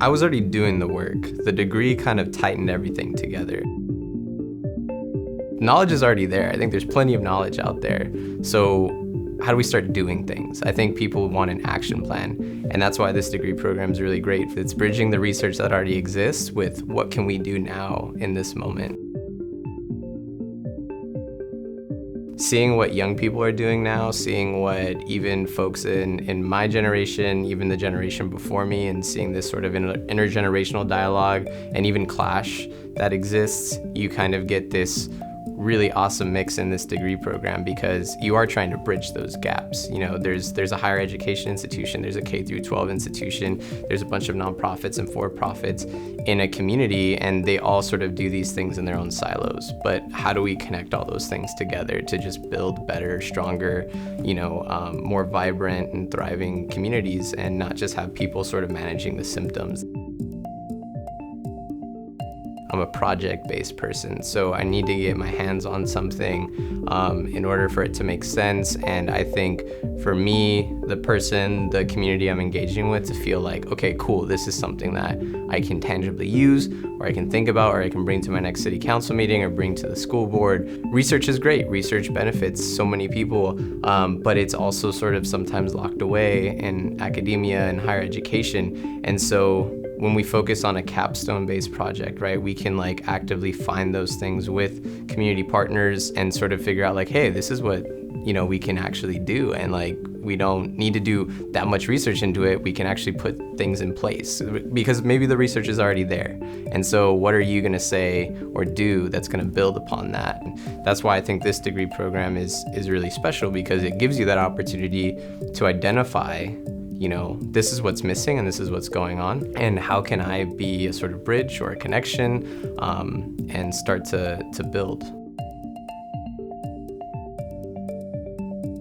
I was already doing the work. The degree kind of tightened everything together. Knowledge is already there. I think there's plenty of knowledge out there. So how do we start doing things? I think people want an action plan, and that's why this degree program is really great. It's bridging the research that already exists with what can we do now in this moment. Seeing what young people are doing now, seeing what even folks in my generation, even the generation before me, and seeing this sort of intergenerational dialogue and even clash that exists, you kind of get this really awesome mix in this degree program because you are trying to bridge those gaps. You know, there's a higher education institution, there's a K through 12 institution, there's a bunch of nonprofits and for-profits in a community, and they all sort of do these things in their own silos. But how do we connect all those things together to just build better, stronger, more vibrant and thriving communities, and not just have people sort of managing the symptoms? I'm a project-based person, so I need to get my hands on something in order for it to make sense. And I think for me, the community I'm engaging with, to feel like, okay, cool, this is something that I can tangibly use, or I can think about, or I can bring to my next city council meeting, or bring to the school board. Research is great. Research benefits so many people, but it's also sort of sometimes locked away in academia and higher education. And so when we focus on a capstone-based project, right, we can actively find those things with community partners and sort of figure out hey, this is what we can actually do, and we don't need to do that much research into it. We can actually put things in place because maybe the research is already there. And so what are you gonna say or do that's gonna build upon that? And that's why I think this degree program is really special, because it gives you that opportunity to identify this is what's missing and this is what's going on, and how can I be a sort of bridge or a connection and start to build.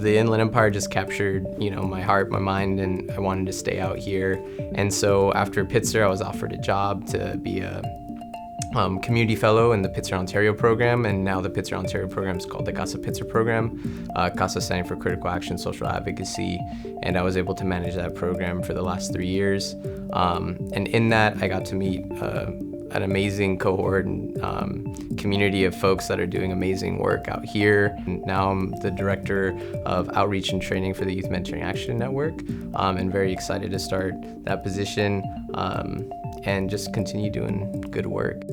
The Inland Empire just captured, my heart, my mind, and I wanted to stay out here. And so after Pitzer, I was offered a job to be a community fellow in the Pitzer Ontario program, and now the Pitzer Ontario program is called the CASA Pitzer program. CASA standing for Critical Action Social Advocacy, and I was able to manage that program for the last 3 years. And in that, I got to meet an amazing cohort and community of folks that are doing amazing work out here. And now I'm the director of outreach and training for the Youth Mentoring Action Network, and very excited to start that position and just continue doing good work.